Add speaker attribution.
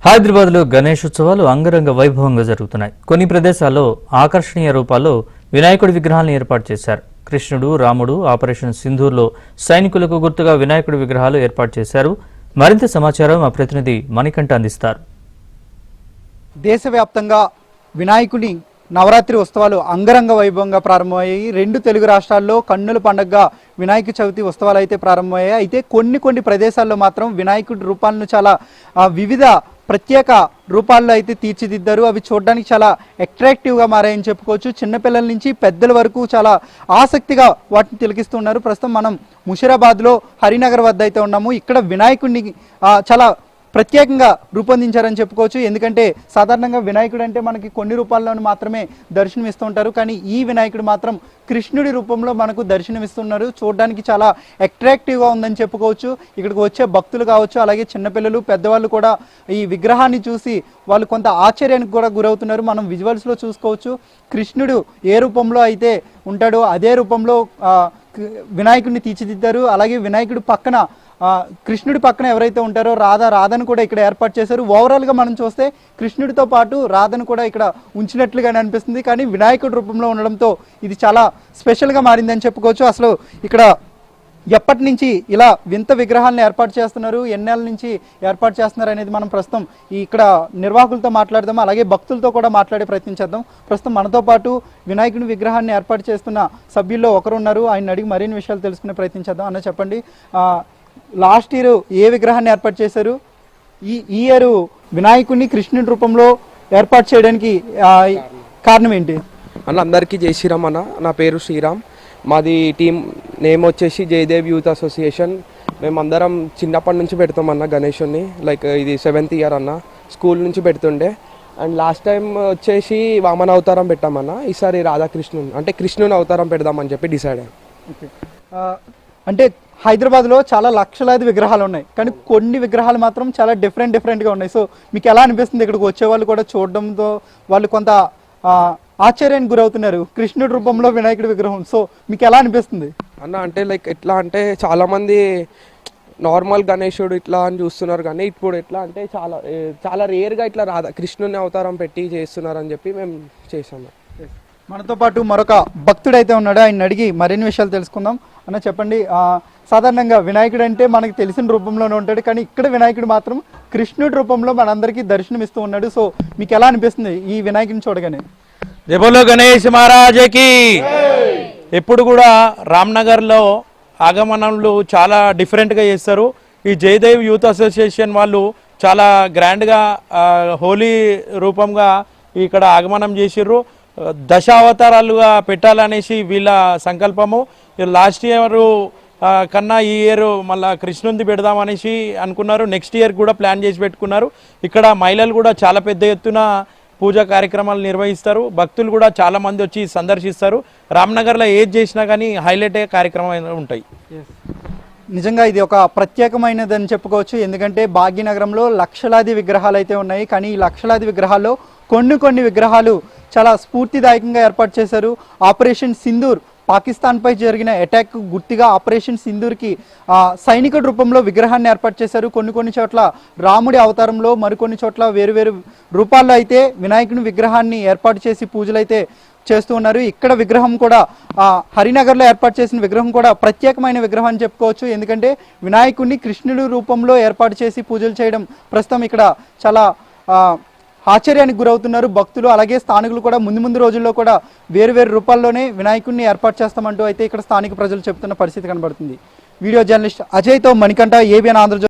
Speaker 1: హైదరాబాద్లో గణేశోత్సవాలు అంగరంగ వైభవంగా జరుగుతున్నాయి. కొన్ని ప్రదేశాల్లో ఆకర్షణీయ రూపాల్లో వినాయకుడి విగ్రహాలను ఏర్పాటు చేశారు. కృష్ణుడు, రాముడు, ఆపరేషన్ సింధూర్లో సైనికులకు గుర్తుగా వినాయకుడి విగ్రహాలు ఏర్పాటు చేశారు. మరింత సమాచారం మా ప్రతినిధి మణికంఠ అందిస్తారు.
Speaker 2: దేశవ్యాప్తంగా వినాయకుడి నవరాత్రి ఉత్సవాలు అంగరంగ వైభవంగా ప్రారంభమయ్యాయి. రెండు తెలుగు రాష్ట్రాల్లో కన్నుల పండుగగా వినాయక చవితి ఉత్సవాలు అయితే ప్రారంభమయ్యాయి. అయితే కొన్ని ప్రదేశాల్లో మాత్రం వినాయకుడి రూపాలను చాలా వివిధ ప్రత్యేక రూపాల్లో అయితే తీర్చిదిద్దారు. అవి చూడడానికి చాలా అట్రాక్టివ్గా మారాయని చెప్పుకోవచ్చు. చిన్నపిల్లల నుంచి పెద్దల వరకు చాలా ఆసక్తిగా వాటిని తిలకిస్తున్నారు. ప్రస్తుతం మనం ముషీరాబాద్లో హరినగర్ వద్ద అయితే ఉన్నాము. ఇక్కడ వినాయకుడిని చాలా ప్రత్యేకంగా రూపొందించారని చెప్పుకోవచ్చు. ఎందుకంటే సాధారణంగా వినాయకుడు అంటే మనకి కొన్ని రూపాల్లోనూ మాత్రమే దర్శనమిస్తూ ఉంటారు. కానీ ఈ వినాయకుడు మాత్రం కృష్ణుడి రూపంలో మనకు దర్శనమిస్తున్నారు. చూడడానికి చాలా అట్రాక్టివ్గా ఉందని చెప్పుకోవచ్చు. ఇక్కడికి వచ్చే భక్తులు కావచ్చు, అలాగే చిన్నపిల్లలు, పెద్దవాళ్ళు కూడా ఈ విగ్రహాన్ని చూసి వాళ్ళు కొంత ఆశ్చర్యానికి కూడా గురవుతున్నారు. మనం విజువల్స్లో చూసుకోవచ్చు. కృష్ణుడు ఏ రూపంలో అయితే ఉంటాడో అదే రూపంలో వినాయకుడిని తీర్చిదిద్దారు. అలాగే వినాయకుడు పక్కన కృష్ణుడి పక్కన ఎవరైతే ఉంటారో రాధను కూడా ఇక్కడ ఏర్పాటు చేశారు. ఓవరాల్గా మనం చూస్తే కృష్ణుడితో పాటు రాధను కూడా ఇక్కడ ఉంచినట్లుగానే అనిపిస్తుంది. కానీ వినాయకుడి రూపంలో ఉండడంతో ఇది చాలా స్పెషల్గా మారిందని చెప్పుకోవచ్చు. అసలు ఇక్కడ ఎప్పటి నుంచి ఇలా వింత విగ్రహాలను ఏర్పాటు చేస్తున్నారు, ఎన్నేళ్ళ నుంచి ఏర్పాటు చేస్తున్నారు అనేది మనం ప్రస్తుతం ఇక్కడ నిర్వాహకులతో మాట్లాడదాం, అలాగే భక్తులతో కూడా మాట్లాడే ప్రయత్నం చేద్దాం. ప్రస్తుతం మనతో పాటు వినాయకుని విగ్రహాన్ని ఏర్పాటు చేస్తున్న సభ్యుల్లో ఒకరు ఉన్నారు. ఆయన అడిగి మరిన్ని విషయాలు తెలుసుకునే ప్రయత్నం చేద్దాం. అన్న చెప్పండి, లాస్ట్ ఇయర్ ఏ విగ్రహాన్ని ఏర్పాటు చేశారు? ఈ ఇయర్ వినాయకుడిని కృష్ణుడి రూపంలో ఏర్పాటు చేయడానికి కారణం ఏంటి?
Speaker 3: అన్న అందరికీ జై శ్రీరామ్ అన్న. నా పేరు శ్రీరామ్. మాది టీం నేమ్ వచ్చేసి జయదేవ్ యూత్ అసోసియేషన్. మేమందరం చిన్నప్పటి నుంచి పెడతాం అన్న గణేషుని. లైక్ ఇది 7th ఇయర్ అన్న. స్కూల్ నుంచి పెడుతుండే. అండ్ లాస్ట్ టైం వచ్చేసి వామన అవతారం పెట్టామన్న. ఈసారి రాధాకృష్ణుని అంటే కృష్ణుని అవతారం పెడదామని చెప్పి డిసైడ్ అయ్యాం.
Speaker 2: అంటే హైదరాబాద్లో చాలా లక్షలాది విగ్రహాలు ఉన్నాయి, కానీ కొన్ని విగ్రహాలు మాత్రం చాలా డిఫరెంట్గా ఉన్నాయి. సో మీకు ఎలా అనిపిస్తుంది? ఇక్కడికి వచ్చే వాళ్ళు కూడా చూడడంతో వాళ్ళు కొంత ఆశ్చర్యానికి గురవుతున్నారు. కృష్ణుడి రూపంలో వినాయకుడి విగ్రహం. సో మీకు ఎలా అనిపిస్తుంది
Speaker 3: అన్న? అంటే లైక్ ఎట్లా అంటే చాలామంది నార్మల్ గణేశుడు ఇట్లా అని చూస్తున్నారు, కానీ ఇప్పుడు ఎట్లా అంటే చాలా రేర్గా ఇట్లా కృష్ణుని అవతారం పెట్టి చేస్తున్నారు అని చెప్పి మేము చేసాము.
Speaker 2: మనతో పాటు మరొక భక్తుడైతే ఉన్నాడు. ఆయన అడిగి మరిన్ని విషయాలు తెలుసుకుందాం. అన్న చెప్పండి, సాధారణంగా వినాయకుడు అంటే మనకి తెలిసిన రూపంలోనే ఉంటాడు, కానీ ఇక్కడ వినాయకుడు మాత్రం కృష్ణుడి రూపంలో మనందరికీ దర్శనం ఇస్తూ ఉన్నాడు. సో మీకు ఎలా అనిపిస్తుంది ఈ వినాయకుడిని చూడగానే?
Speaker 4: జబోలో గణేష్ మహారాజకి. ఎప్పుడు కూడా రామ్నగర్లో ఆగమనంలు చాలా డిఫరెంట్గా చేస్తారు. ఈ జయదేవ్ యూత్ అసోసియేషన్ వాళ్ళు చాలా గ్రాండ్గా హోలీ రూపంగా ఇక్కడ ఆగమనం చేసిర్రు. దశావతారాలుగా పెట్టాలనేసి వీళ్ళ సంకల్పము. లాస్ట్ ఇయర్ కన్నా ఈ ఇయర్ మళ్ళీ కృష్ణుంది పెడదామనేసి అనుకున్నారు. నెక్స్ట్ ఇయర్ కూడా ప్లాన్ చేసి పెట్టుకున్నారు. ఇక్కడ మహిళలు కూడా చాలా పెద్ద ఎత్తున పూజా కార్యక్రమాలు నిర్వహిస్తారు. భక్తులు కూడా చాలా మంది వచ్చి సందర్శిస్తారు. రామ్నగర్లో ఏది చేసినా కానీ హైలైట్ అయ్యే కార్యక్రమాలు ఉంటాయి.
Speaker 2: నిజంగా ఇది ఒక ప్రత్యేకమైనదని చెప్పుకోవచ్చు. ఎందుకంటే భాగ్యనగరంలో లక్షలాది విగ్రహాలు అయితే ఉన్నాయి, కానీ ఈ లక్షలాది విగ్రహాల్లో కొన్ని విగ్రహాలు చాలా స్ఫూర్తిదాయకంగా ఏర్పాటు చేశారు. ఆపరేషన్ సింధూర్, పాకిస్తాన్పై జరిగిన అటాక్ గుర్తుగా ఆపరేషన్ సింధూర్కి సైనికుడి రూపంలో విగ్రహాన్ని ఏర్పాటు చేశారు. కొన్ని చోట్ల రాముడి అవతారంలో, మరికొన్ని చోట్ల వేరు రూపాల్లో అయితే వినాయకుని విగ్రహాన్ని ఏర్పాటు చేసి పూజలు అయితే చేస్తూ ఉన్నారు. ఇక్కడ విగ్రహం కూడా హరినగర్లో ఏర్పాటు చేసిన విగ్రహం కూడా ప్రత్యేకమైన విగ్రహం అని చెప్పుకోవచ్చు. ఎందుకంటే వినాయకుడిని కృష్ణుడి రూపంలో ఏర్పాటు చేసి పూజలు చేయడం ప్రస్తుతం ఇక్కడ చాలా ఆశ్చర్యానికి గురవుతున్నారు భక్తులు. అలాగే స్థానికులు కూడా ముందు రోజుల్లో కూడా వేరు రూపాల్లోనే వినాయకుడిని ఏర్పాటు చేస్తామంటూ అయితే ఇక్కడ స్థానిక ప్రజలు చెప్తున్న పరిస్థితి కనబడుతుంది. వీడియో జర్నలిస్ట్ అజయ్తో మణికంఠ, ఏబిఎన్ ఆంధ్రజ్యోతి.